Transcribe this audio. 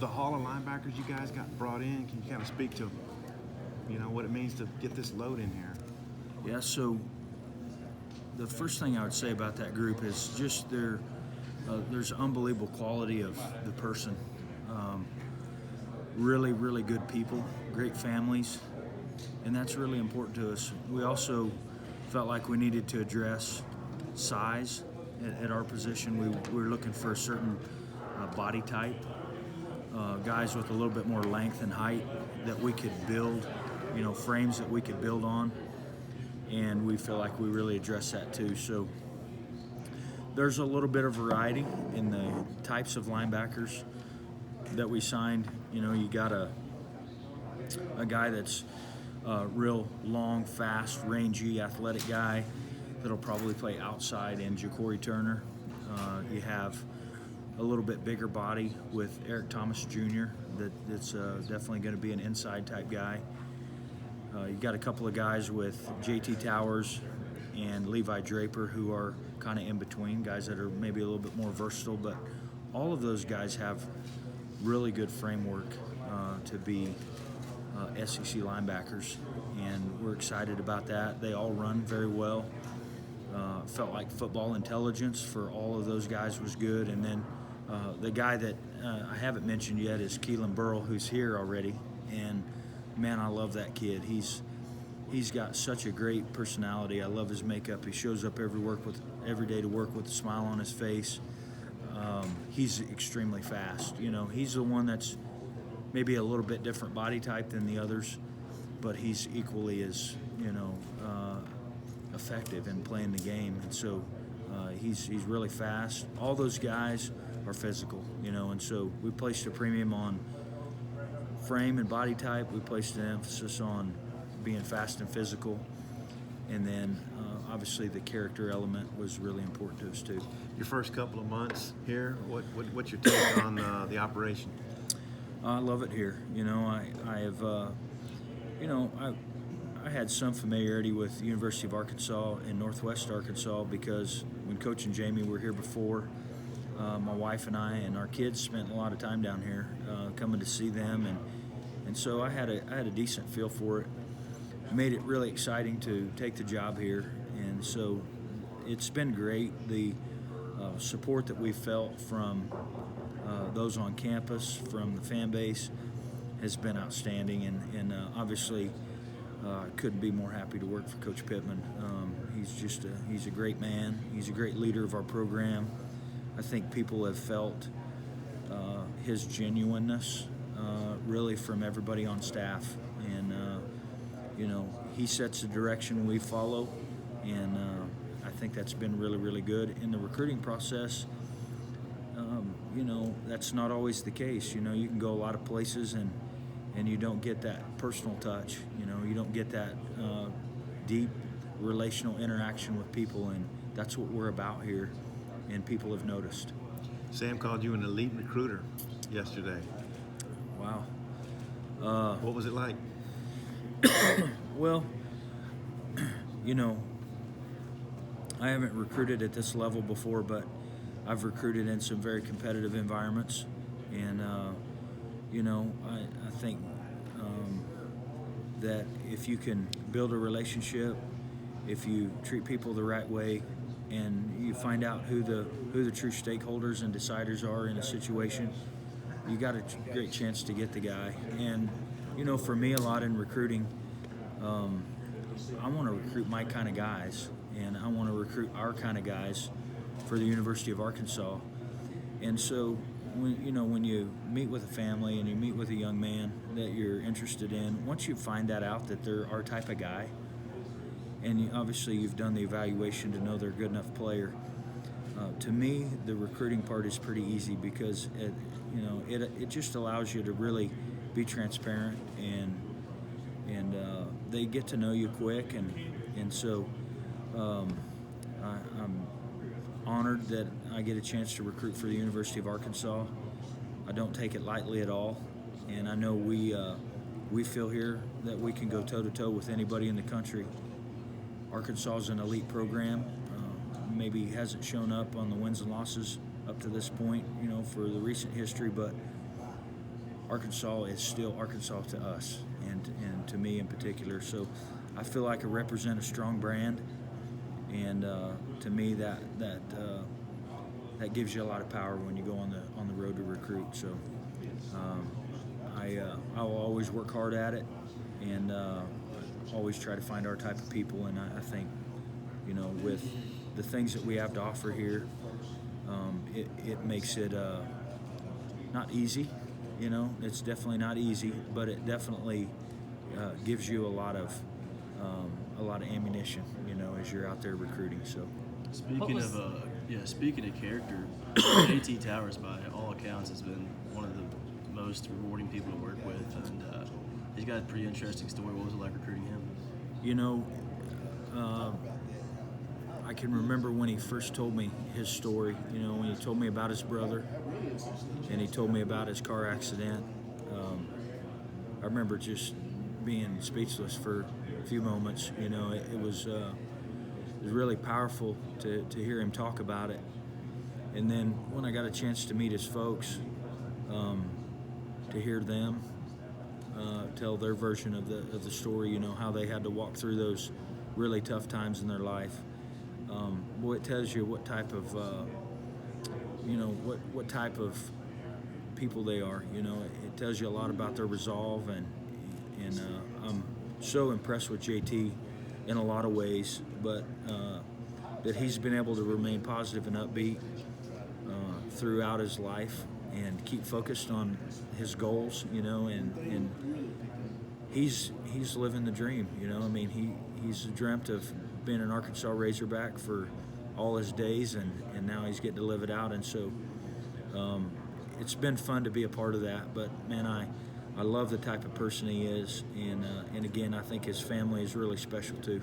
the hall of linebackers you guys got brought in, can you kind of speak to, what it means to get this load in here? Yeah, so the first thing I would say about that group is just there's unbelievable quality of the person. Really, really good people, great families, and that's really important to us. We also felt like we needed to address size at our position. We were looking for a certain body type, guys with a little bit more length and height that we could build, frames that we could build on, and we feel like we really addressed that too. So there's a little bit of variety in the types of linebackers that we signed. You got a guy that's a real long, fast, rangy, athletic guy that'll probably play outside in Ja'Cory Turner. You have a little bit bigger body with Eric Thomas Jr. that's definitely going to be an inside type guy. You got a couple of guys with JT Towers and Levi Draper who are kind of in between, guys that are maybe a little bit more versatile, but all of those guys have really good framework to be SEC linebackers, and we're excited about that. They all run very well. Felt like football intelligence for all of those guys was good, and then the guy that I haven't mentioned yet is Keelan Burrell, who's here already, and man, I love that kid. He's got such a great personality. I love his makeup. He shows up every day to work with a smile on his face. He's extremely fast. He's the one that's maybe a little bit different body type than the others, but he's equally as effective in playing the game. And so he's really fast. All those guys are physical, and so we placed a premium on frame and body type. We placed an emphasis on being fast and physical, and then obviously the character element was really important to us too. Your first couple of months here, what's your take on the operation? I love it here. I have, I had some familiarity with the University of Arkansas and Northwest Arkansas because when Coach and Jamie were here before, my wife and I and our kids spent a lot of time down here coming to see them, and so I had a decent feel for it. Made it really exciting to take the job here, and so it's been great. The support that we felt from those on campus, from the fan base, has been outstanding, and obviously couldn't be more happy to work for Coach Pittman. He's a great man. He's a great leader of our program. I think people have felt his genuineness really from everybody on staff, and he sets the direction we follow, and I think that's been really, really good. In the recruiting process, that's not always the case. You can go a lot of places and you don't get that personal touch. You don't get that deep relational interaction with people, and that's what we're about here, and people have noticed. Sam called you an elite recruiter yesterday. Wow. What was it like? Well, I haven't recruited at this level before, but I've recruited in some very competitive environments, and I think that if you can build a relationship, if you treat people the right way, and you find out who the true stakeholders and deciders are in a situation, you got a great chance to get the guy. And for me, a lot in recruiting, I want to recruit my kind of guys, and I want to recruit our kind of guys for the University of Arkansas. And so when you meet with a family and you meet with a young man that you're interested in, once you find that out that they're our type of guy, and obviously you've done the evaluation to know they're a good enough player, to me the recruiting part is pretty easy because it just allows you to really be transparent, and they get to know you quick, and so I'm honored that I get a chance to recruit for the University of Arkansas. I don't take it lightly at all, and I know we feel here that we can go toe-to-toe with anybody in the country. Arkansas is an elite program. Maybe hasn't shown up on the wins and losses up to this point, for the recent history, but Arkansas is still Arkansas to us, and to me in particular. So I feel like I represent a strong brand, and to me that gives you a lot of power when you go on the road to recruit. So I will always work hard at it, and always try to find our type of people. And I think, with the things that we have to offer here, it makes it not easy. It's definitely not easy, but it definitely gives you a lot of ammunition, as you're out there recruiting. So, speaking of character, JT Towers, by all accounts, has been one of the most rewarding people to work with, and he's got a pretty interesting story. What was it like recruiting him? I can remember when he first told me his story, when he told me about his brother and he told me about his car accident. I remember just being speechless for a few moments. It was really powerful to hear him talk about it. And then when I got a chance to meet his folks, to hear them tell their version of the story, how they had to walk through those really tough times in their life. Boy, it tells you what type of, what type of people they are. It tells you a lot about their resolve, and I'm so impressed with JT in a lot of ways, but that he's been able to remain positive and upbeat throughout his life and keep focused on his goals, and he's living the dream. He's dreamt of being an Arkansas Razorback for all his days, and now he's getting to live it out. And so it's been fun to be a part of that. But man, I love the type of person he is, and again, I think his family is really special too.